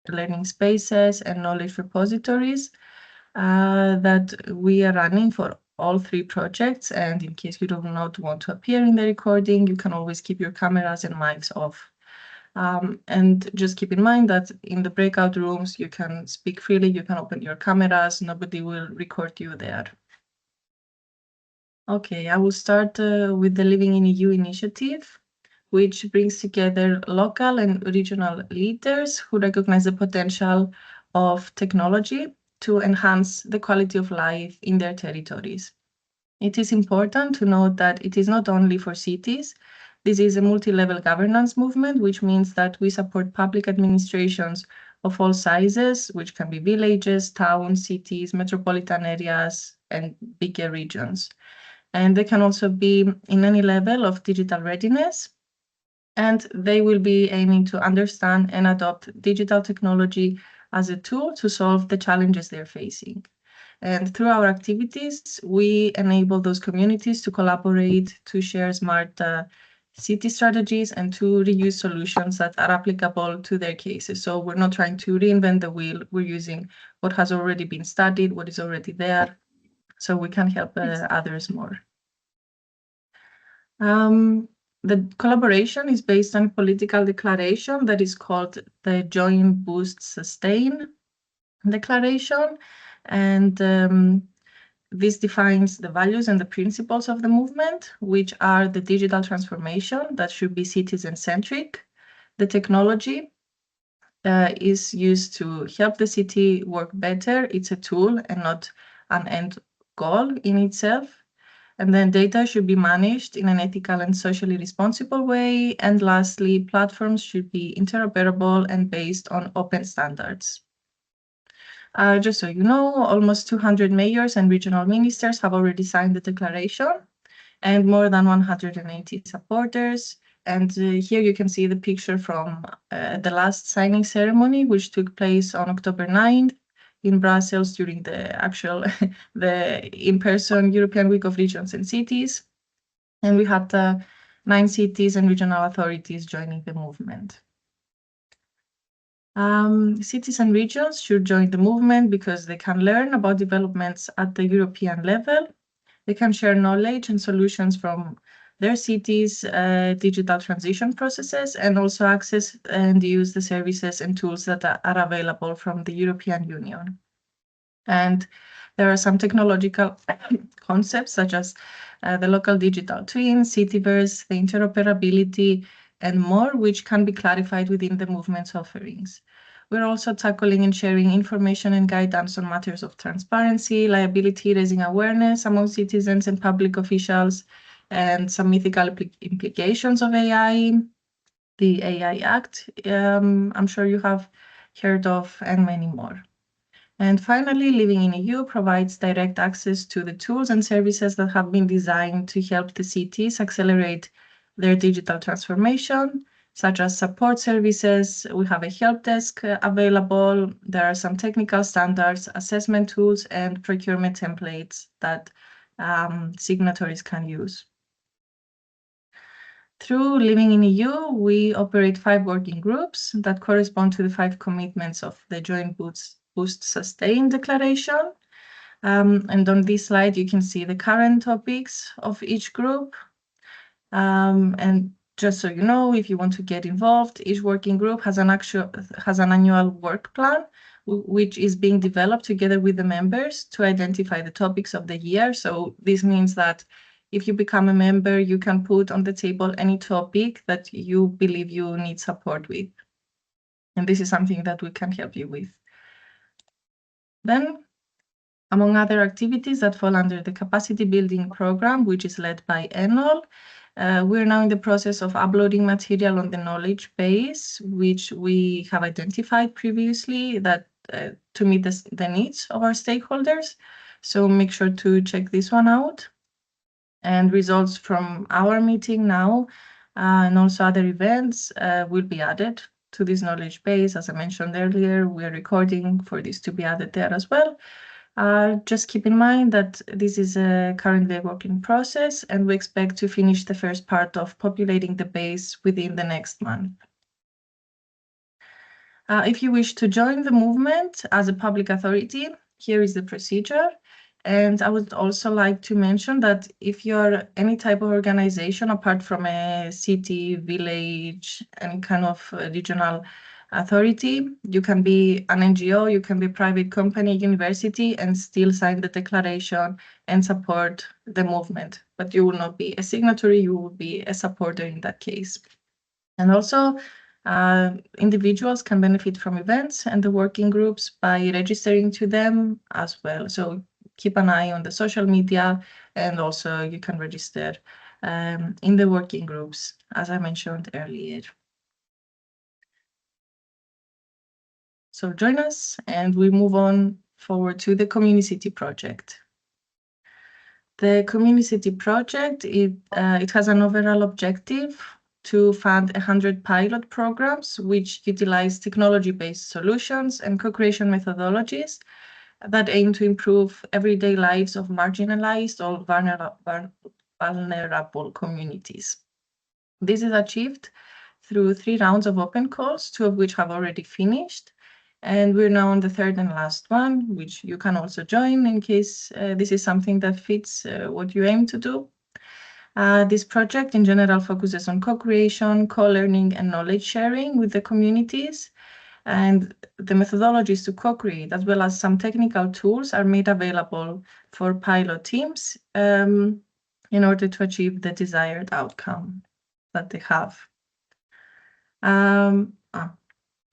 learning spaces and knowledge repositories that we are running for all 3 projects. And in case you do not want to appear in the recording, you can always keep your cameras and mics off. And just keep in mind that in the breakout rooms, you can speak freely, you can open your cameras, nobody will record you there. Okay, I will start with the Living in EU initiative, which brings together local and regional leaders who recognize the potential of technology to enhance the quality of life in their territories. It is important to note that it is not only for cities. This is a multi-level governance movement, which means that we support public administrations of all sizes, which can be villages, towns, cities, metropolitan areas, and bigger regions. And they can also be in any level of digital readiness. And they will be aiming to understand and adopt digital technology as a tool to solve the challenges they're facing. And through our activities, we enable those communities to collaborate, to share smart city strategies, and to reuse solutions that are applicable to their cases. So we're not trying to reinvent the wheel. We're using what has already been studied, what is already there, so we can help others more. The collaboration is based on a political declaration that is called the Joint Boost Sustain Declaration. And this defines the values and the principles of the movement, which are the digital transformation that should be citizen-centric. The technology is used to help the city work better. It's a tool and not an end goal in itself. And then data should be managed in an ethical and socially responsible way. And lastly, platforms should be interoperable and based on open standards. Just so you know, almost 200 mayors and regional ministers have already signed the declaration, and more than 180 supporters. And here you can see the picture from the last signing ceremony, which took place on October 9th in Brussels during the actual the in-person European Week of Regions and Cities. And we had 9 cities and regional authorities joining the movement. Cities and regions should join the movement because they can learn about developments at the European level. They can share knowledge and solutions from their cities' digital transition processes, and also access and use the services and tools that are available from the European Union. And there are some technological concepts such as the local digital twin, Cityverse, the interoperability, and more, which can be clarified within the movement's offerings. We're also tackling and sharing information and guidance on matters of transparency, liability, raising awareness among citizens and public officials, and some ethical implications of AI, the AI Act, I'm sure you have heard of, and many more. And finally, Living in EU provides direct access to the tools and services that have been designed to help the cities accelerate their digital transformation, such as support services. We have a help desk available. There are some technical standards, assessment tools, and procurement templates that signatories can use. Through Living in EU, we operate 5 working groups that correspond to the 5 commitments of the Joint Boost Sustain Declaration. And on this slide, you can see the current topics of each group. And just so you know, if you want to get involved, each working group has an annual work plan, which is being developed together with the members to identify the topics of the year. So this means that if you become a member, you can put on the table any topic that you believe you need support with. And this is something that we can help you with. Then, among other activities that fall under the capacity building program, which is led by ENOL, we're now in the process of uploading material on the knowledge base, which we have identified previously that to meet the needs of our stakeholders. So make sure to check this one out. And results from our meeting now and also other events will be added to this knowledge base. As I mentioned earlier, we're recording for this to be added there as well. Just keep in mind that this is currently a work in process, and we expect to finish the first part of populating the base within the next month. If you wish to join the movement as a public authority, here is the procedure. And I would also like to mention that if you're any type of organization apart from a city, village, any kind of regional authority, you can be an NGO, you can be a private company, university, and still sign the declaration and support the movement. But you will not be a signatory, you will be a supporter in that case. And also, individuals can benefit from events and the working groups by registering to them as well. So keep an eye on the social media, and also you can register in the working groups, as I mentioned earlier. So join us, and we move on forward to the Community project. The Community project, it has an overall objective to fund 100 pilot programs which utilize technology-based solutions and co-creation methodologies that aim to improve everyday lives of marginalized or vulnerable communities. This is achieved through 3 rounds of open calls, 2 of which have already finished. And we're now on the 3rd and last one, which you can also join in case this is something that fits what you aim to do. This project in general focuses on co-creation, co-learning, and knowledge sharing with the communities. And the methodologies to co-create, as well as some technical tools, are made available for pilot teams in order to achieve the desired outcome that they have.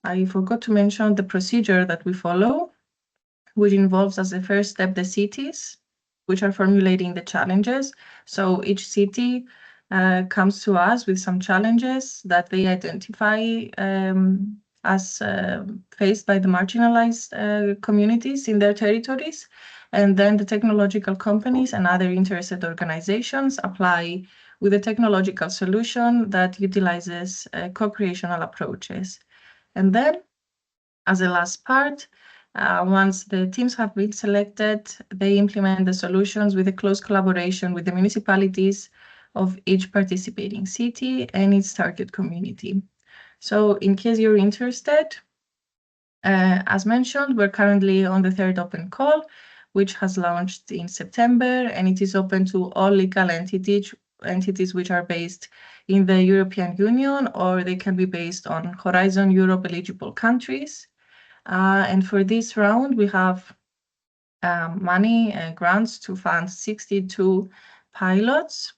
I forgot to mention the procedure that we follow, which involves as the first step the cities, which are formulating the challenges. So each city comes to us with some challenges that they identify as faced by the marginalized communities in their territories. And then the technological companies and other interested organizations apply with a technological solution that utilizes co-creational approaches. And then, as a last part, once the teams have been selected, they implement the solutions with a close collaboration with the municipalities of each participating city and its target community. So in case you're interested, as mentioned, we're currently on the 3rd open call, which has launched in September, and it is open to all legal entities which are based in the European Union, or they can be based on Horizon Europe eligible countries. And for this round, we have money and grants to fund 62 pilots,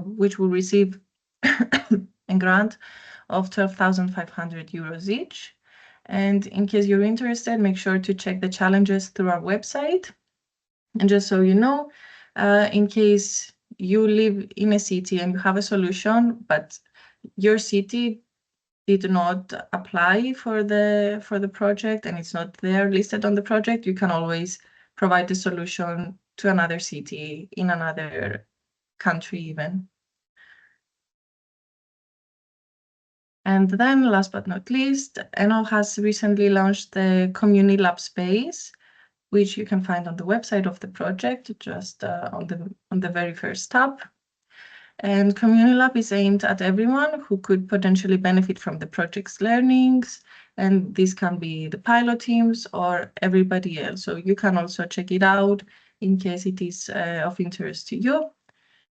which will receive a grant of 12,500 euros each. And in case you're interested, make sure to check the challenges through our website. And just so you know, in case you live in a city and you have a solution, but your city did not apply for the project and it's not there listed on the project, you can always provide the solution to another city in another country even. And then last but not least, ENO has recently launched the Community Lab space, which you can find on the website of the project, just on the very first tab. And Community Lab is aimed at everyone who could potentially benefit from the project's learnings, and this can be the pilot teams or everybody else. So you can also check it out in case it is of interest to you.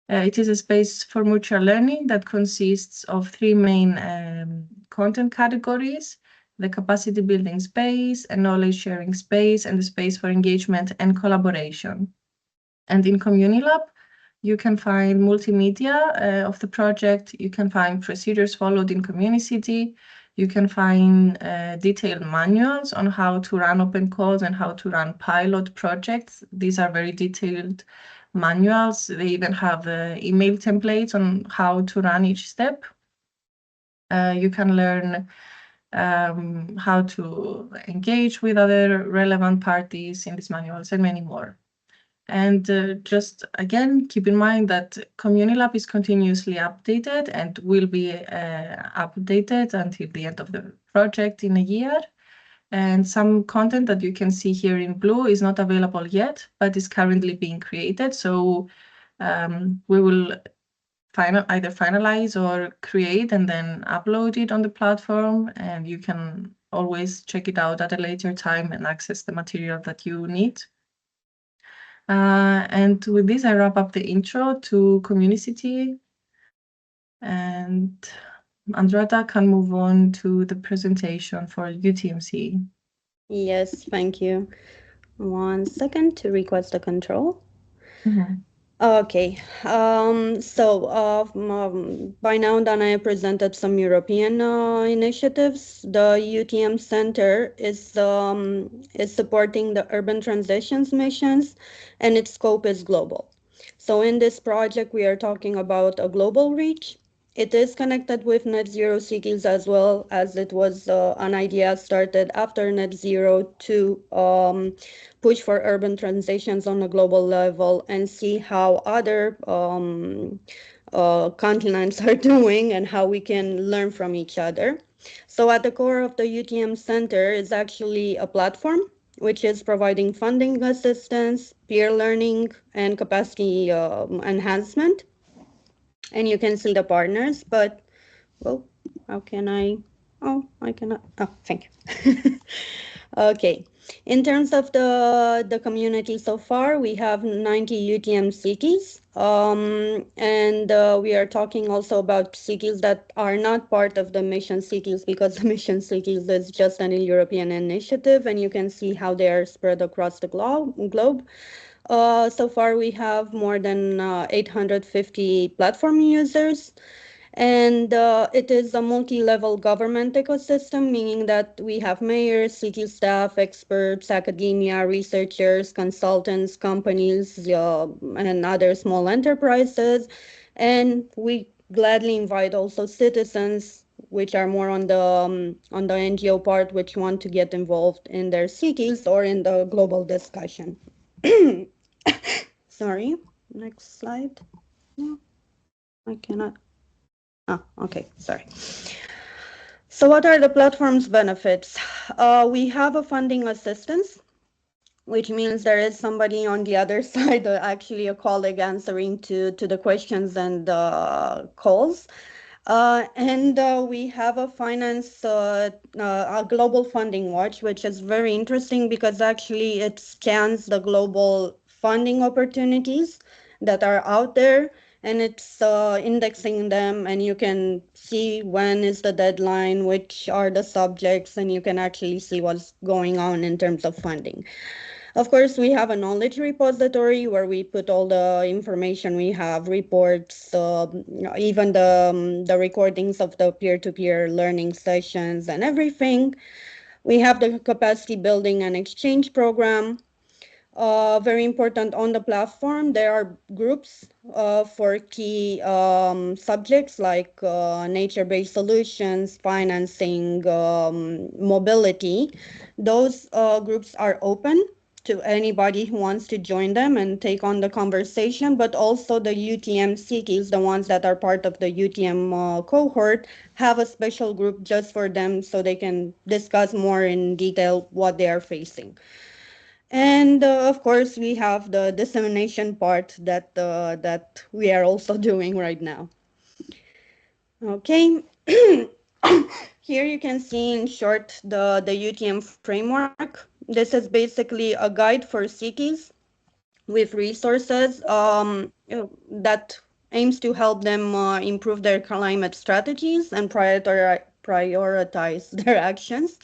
It is a space for mutual learning that consists of 3 main content categories: the capacity building space, a knowledge sharing space, and the space for engagement and collaboration. And in Community Lab, you can find multimedia of the project, you can find procedures followed in Community, you can find detailed manuals on how to run open calls and how to run pilot projects. These are very detailed manuals. They even have email templates on how to run each step. You can learn how to engage with other relevant parties in these manuals and many more. And just again, keep in mind that Community Lab is continuously updated and will be updated until the end of the project in a year. And some content that you can see here in blue is not available yet, but is currently being created. So we will either finalize or create and then upload it on the platform, and you can always check it out at a later time and access the material that you need. And with this, I wrap up the intro to Communicity, and Andrada can move on to the presentation for UTMC. Yes, thank you. 1 second to request the control. Mhm. Okay, by now, Dana presented some European initiatives. The UTM Center is supporting the urban transitions missions, and its scope is global. So in this project, we are talking about a global reach. It is connected with net zero cities as well, as it was an idea started after net zero to push for urban transitions on a global level and see how other continents are doing and how we can learn from each other. So at the core of the UTM Center is actually a platform which is providing funding assistance, peer learning, and capacity enhancement. And you can see the partners, but well, how can I? Oh, I cannot. Oh, thank you. Okay. In terms of the community so far, we have 90 UTM cities, and we are talking also about cities that are not part of the mission cities because the mission cities is just an European initiative, and you can see how they are spread across the globe. So far, we have more than 850 platform users. And it is a multi-level government ecosystem, meaning that we have mayors, city staff, experts, academia, researchers, consultants, companies, and other small enterprises. And we gladly invite also citizens, which are more on the NGO part, which want to get involved in their cities or in the global discussion. Sorry, next slide. No, I cannot. Ah, okay, sorry. So what are the platform's benefits? We have a funding assistance, which means there is somebody on the other side, actually a colleague answering to the questions and calls. And we have a a global funding watch, which is very interesting because actually it scans the global funding opportunities that are out there, and it's indexing them, and you can see when is the deadline, which are the subjects, and you can actually see what's going on in terms of funding. Of course, we have a knowledge repository where we put all the information we have, reports, even the recordings of the peer-to-peer learning sessions and everything. We have the capacity building and exchange program. Very important on the platform, there are groups for key subjects like nature-based solutions, financing, mobility. Those groups are open to anybody who wants to join them and take on the conversation, but also the UTM cities, the ones that are part of the UTM cohort, have a special group just for them so they can discuss more in detail what they are facing. And of course, we have the dissemination part that we are also doing right now. Okay. Here you can see in short the UTM framework. This is basically a guide for cities with resources that aims to help them improve their climate strategies and prioritize their actions.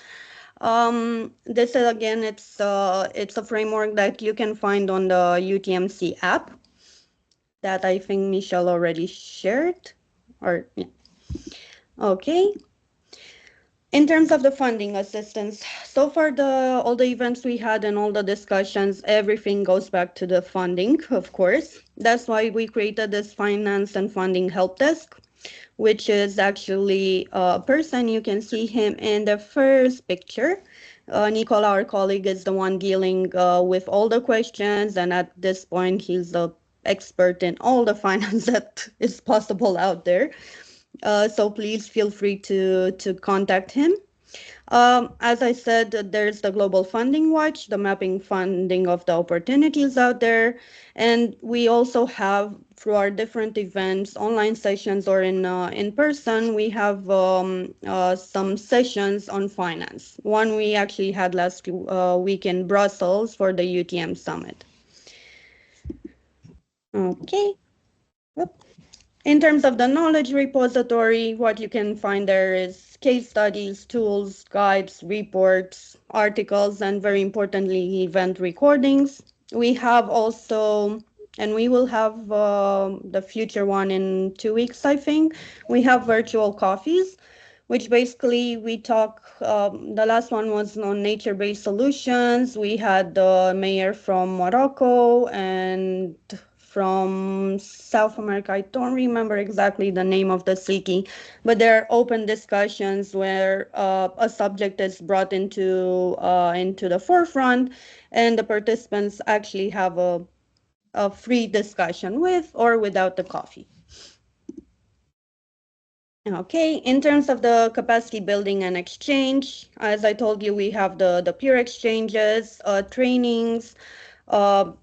This is again, it's a framework that you can find on the UTMC app that I think Michelle already shared. Or yeah. Okay. In terms of the funding assistance, so far all the events we had and all the discussions, everything goes back to the funding, of course. That's why we created this finance and funding help desk, which is actually a person. You can see him in the first picture. Nicola, our colleague, is the one dealing with all the questions, and at this point, he's the expert in all the finance that is possible out there. So please feel free to contact him. As I said, there's the Global Funding Watch, the mapping funding of the opportunities out there. And we also have, through our different events, online sessions or in person, we have some sessions on finance. One we actually had last week in Brussels for the UTM Summit. Okay. Yep. In terms of the knowledge repository, what you can find there is case studies, tools, guides, reports, articles, and very importantly, event recordings. We have also, and we will have the future one in 2 weeks, I think. We have virtual coffees, which basically we talk. The last one was on nature-based solutions. We had the mayor from Morocco and from South America. I don't remember exactly the name of the city, but there are open discussions where a subject is brought into the forefront, and the participants actually have a free discussion with or without the coffee. Okay, in terms of the capacity building and exchange, as I told you, we have the peer exchanges, trainings,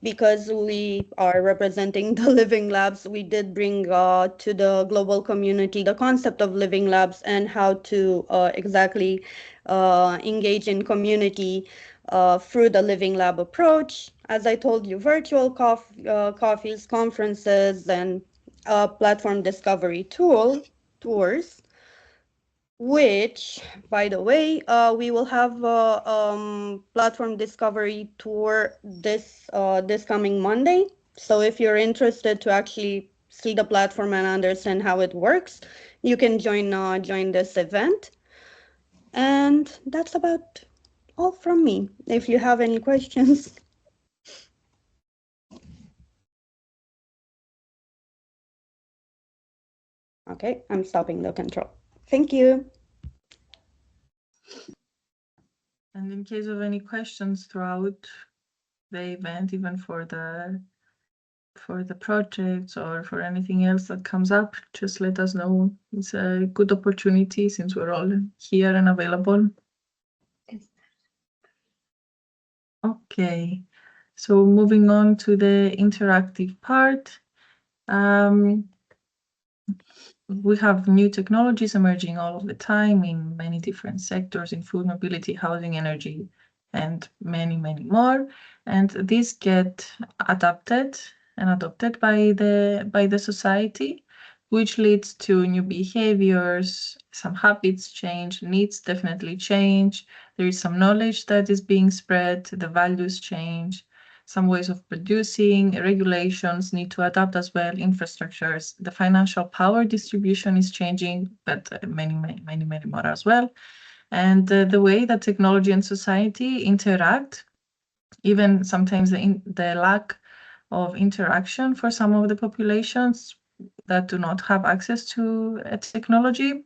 because we are representing the living labs. We did bring to the global community the concept of living labs and how to exactly engage in community through the living lab approach. As I told you, virtual coffees, conferences, and platform discovery tours, which, by the way, we will have a platform discovery tour this coming Monday. So if you're interested to actually see the platform and understand how it works, you can join this event. And that's about all from me. If you have any questions. Okay, I'm stopping the control. Thank you. And in case of any questions throughout the event, even for the projects or for anything else that comes up, just let us know. It's a good opportunity since we're all here and available. Okay, so moving on to the interactive part. We have new technologies emerging all of the time in many different sectors, in food, mobility, housing, energy, and many, many more. And these get adapted and adopted by the society, which leads to new behaviors, some habits change, needs definitely change. There is some knowledge that is being spread, the values change. Some ways of producing, regulations need to adapt as well, infrastructures. The financial power distribution is changing, but many more as well. And the way that technology and society interact, even sometimes the lack of interaction for some of the populations that do not have access to technology,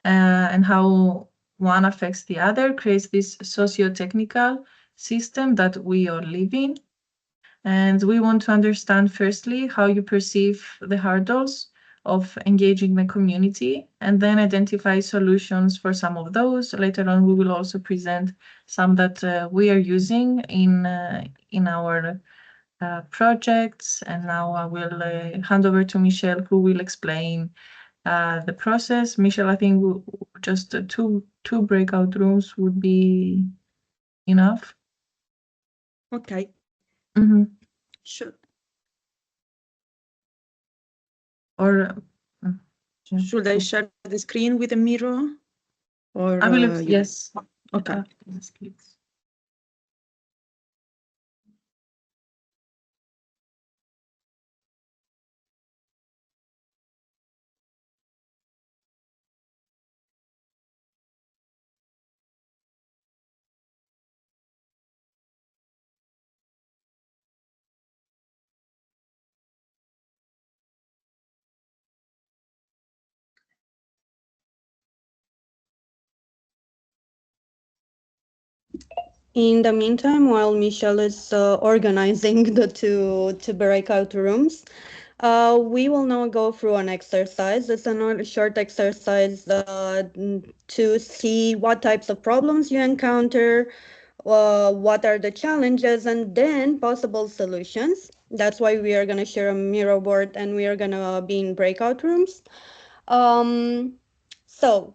and how one affects the other, creates this socio-technical system that we all live in. And we want to understand firstly how you perceive the hurdles of engaging the community, and then identify solutions for some of those. Later on, we will also present some that we are using in our projects. And now I will hand over to Michelle, who will explain the process. Michelle, I think just two breakout rooms would be enough. Okay. Mm-hmm. Should Or should I share the screen with a mirror? Or I believe yes. Okay. Yes, please. In the meantime, while Michelle is organizing the two breakout rooms, We will now go through an exercise. It's a short exercise to see what types of problems you encounter, what are the challenges, and then possible solutions. That's why we are going to share a Miro board and we are going to be in breakout rooms. So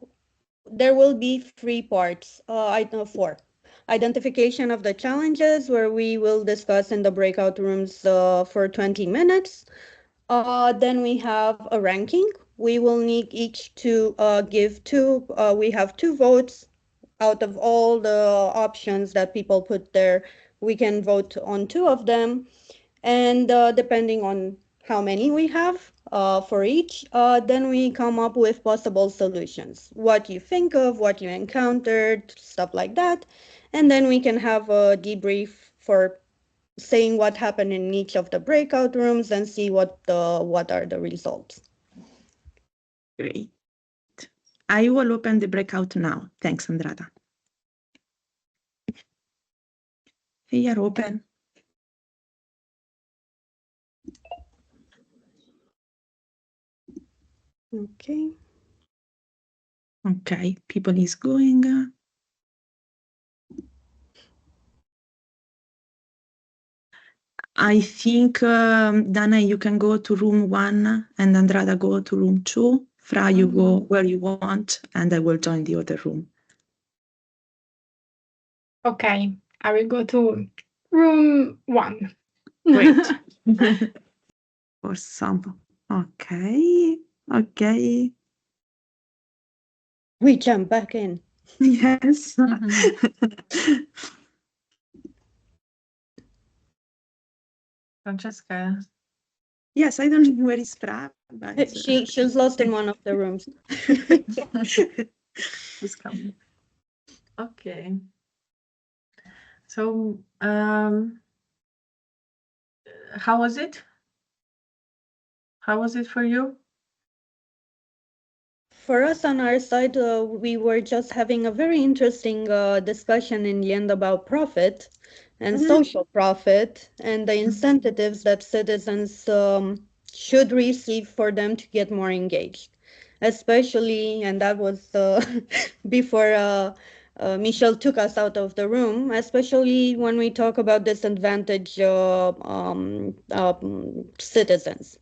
there will be 3 parts, I know 4. Identification of the challenges, where we will discuss in the breakout rooms for 20 minutes. Then we have a ranking. We will need each to give 2, we have 2 votes out of all the options that people put there. We can vote on 2 of them. And depending on how many we have for each, then we come up with possible solutions. What you think of, what you encountered, stuff like that. And then we can have a debrief for saying what happened in each of the breakout rooms and see what are the results. Great. I will open the breakout now. Thanks, Andrada. They are open. Okay. Okay, people is going. I think, Dana, you can go to room 1 and Andrada go to room 2. Fra, you go where you want, and I will join the other room. Okay, I will go to room 1. Great. Awesome. Okay. Okay. We jump back in. Yes. Francesca. Yes, I don't know where is Fra, but She's lost in one of the rooms. She's coming. Okay. So, how was it? How was it for you? For us on our side, we were just having a very interesting discussion in the end about profit and social profit and the incentives that citizens should receive for them to get more engaged. Especially, and that was before Michelle took us out of the room, especially when we talk about disadvantaged citizens.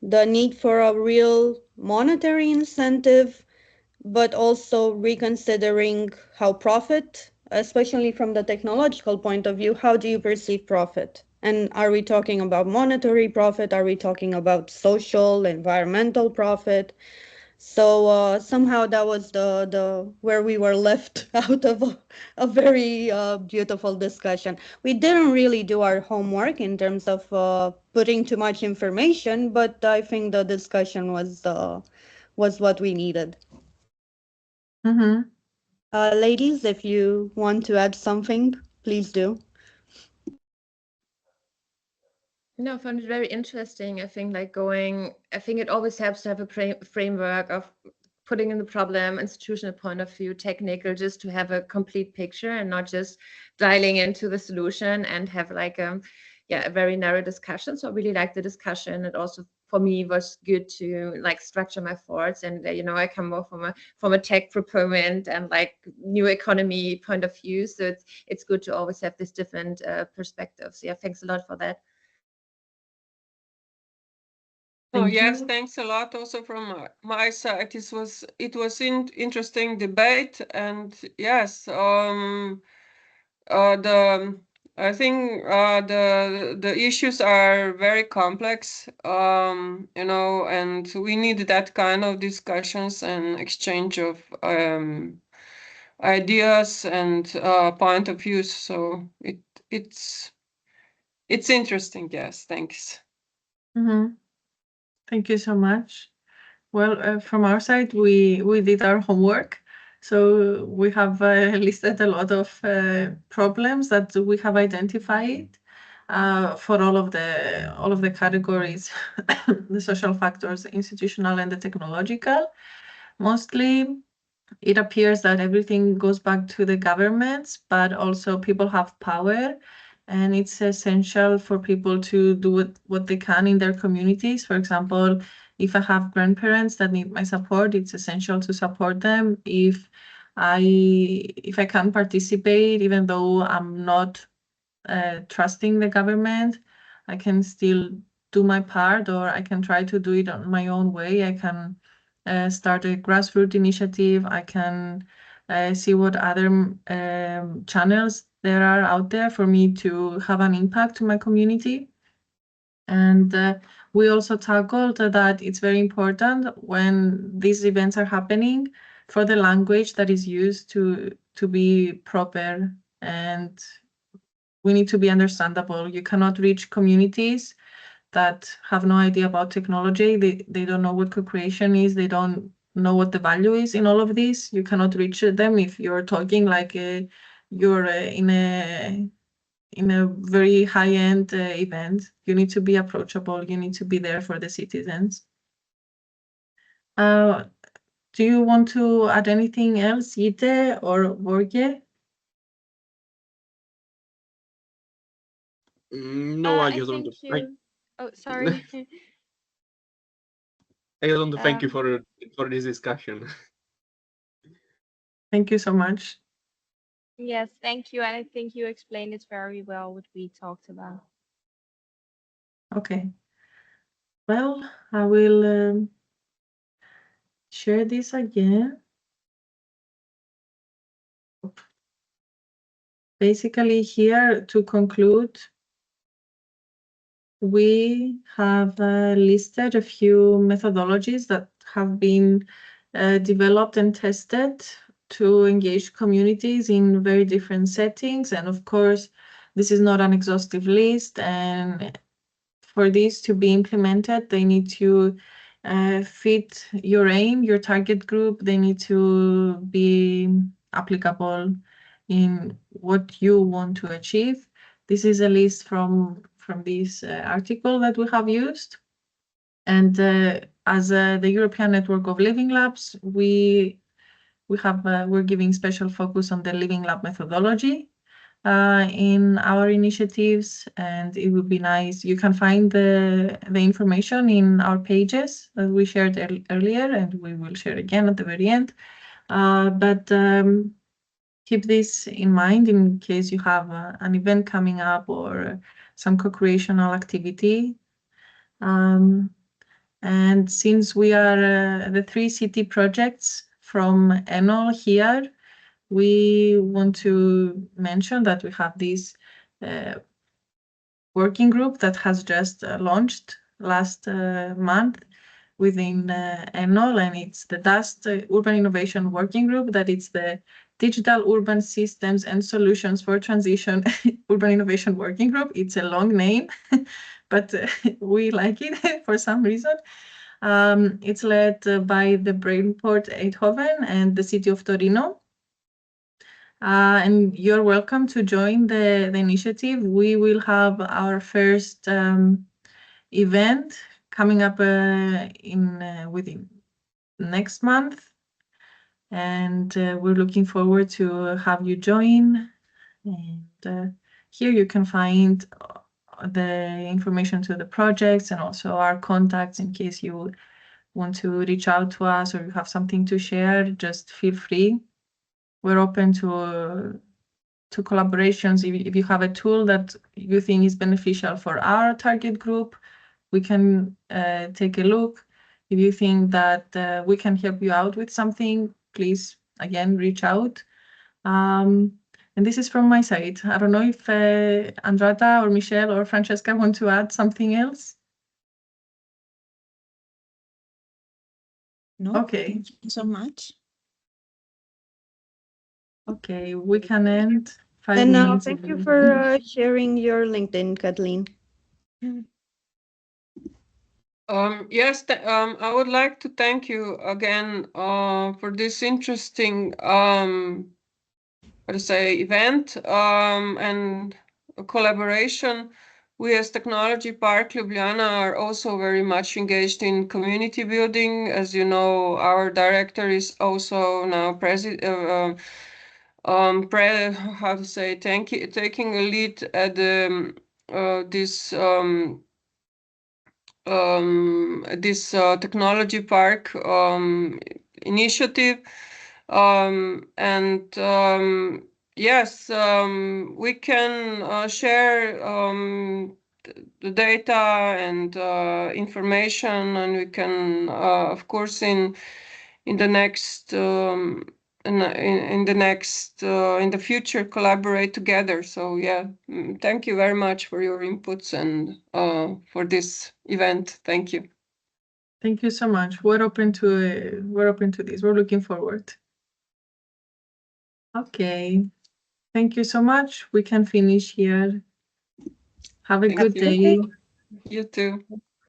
The need for a real monetary incentive, but also reconsidering how profit, especially from the technological point of view, how do you perceive profit? And are we talking about monetary profit? Are we talking about social, environmental profit? So somehow that was the where we were left out of a very beautiful discussion. We didn't really do our homework in terms of putting too much information, but I think the discussion was what we needed. Ladies, if you want to add something, please do. No, I found it very interesting. I think it always helps to have a framework of putting in the problem, institutional point of view, technical, just to have a complete picture and not just dialing into the solution and have like a very narrow discussion. So I really liked the discussion. It also for me was good to like structure my thoughts, and I come more from a tech proponent and like new economy point of view. So it's good to always have this different perspectives. Yeah, thanks a lot for that. Oh, yes, thanks a lot also from my side. It was interesting debate, and yes, I think the issues are very complex, and we need that kind of discussions and exchange of ideas and point of views. So it's interesting. Yes, thanks. Thank you so much. Well, from our side, we did our homework. So we have listed a lot of problems that we have identified for all of the categories, the social factors, institutional and the technological. Mostly, it appears that everything goes back to the governments, but also people have power and it's essential for people to do what they can in their communities. For example, if I have grandparents that need my support, it's essential to support them. If I can participate, even though I'm not trusting the government, I can still do my part, or I can try to do it on my own way. I can start a grassroots initiative. I can see what other channels there are out there for me to have an impact to my community. And we also tackled that it's very important when these events are happening for the language that is used to be proper, and we need to be understandable. You cannot reach communities that have no idea about technology. They don't know what co-creation is. They don't know what the value is in all of this. You cannot reach them if you're talking like you're in a very high-end event. You need to be approachable. You need to be there for the citizens. Do you want to add anything else, Ite or Borge? No, I just want to. Oh, sorry. I just want to thank you for this discussion. Thank you so much. Yes, thank you. And I think you explained it very well what we talked about. Okay. Well, I will share this again. Basically, here to conclude, we have listed a few methodologies that have been developed and tested to engage communities in very different settings. And of course, this is not an exhaustive list. And for this to be implemented, they need to fit your aim, your target group. They need to be applicable in what you want to achieve. This is a list from this article that we have used. And as the European Network of Living Labs, we're giving special focus on the Living Lab methodology in our initiatives, and it would be nice. You can find the information in our pages that we shared earlier, and we will share again at the very end. But keep this in mind in case you have an event coming up or some co-creational activity. And since we are the 3 city projects from ENOL here, we want to mention that we have this working group that has just launched last month within ENOL, and it's the DUST Urban Innovation Working Group, that it's the Digital Urban Systems and Solutions for Transition Urban Innovation Working Group. It's a long name, but we like it for some reason. It's led by the Brainport Eindhoven and the city of Torino. And you're welcome to join the initiative. We will have our first event coming up within next month, and we're looking forward to have you join. And here you can find the information to the projects and also our contacts in case you want to reach out to us or you have something to share. Just feel free. We're open to collaborations. If you have a tool that you think is beneficial for our target group, we can take a look. If you think that we can help you out with something, please, again, reach out. And this is from my side. I don't know if Andrada or Michelle or Francesca want to add something else. No, Okay. thank you so much. Okay, we can end 5 And minutes. thank you for sharing your LinkedIn, Kathleen. Yes, I would like to thank you again for this interesting event and collaboration. We as Technology Park Ljubljana are also very much engaged in community building. As you know, our director is also now how to say, taking a lead at this technology park initiative, and yes, we can share the data and information, and we can, of course, in the next in the future collaborate together. So yeah, thank you very much for your inputs and for this event. Thank you. Thank you so much. We're open to this. We're looking forward. Okay. Thank you so much. We can finish here. Have a Thank good you. day. You too.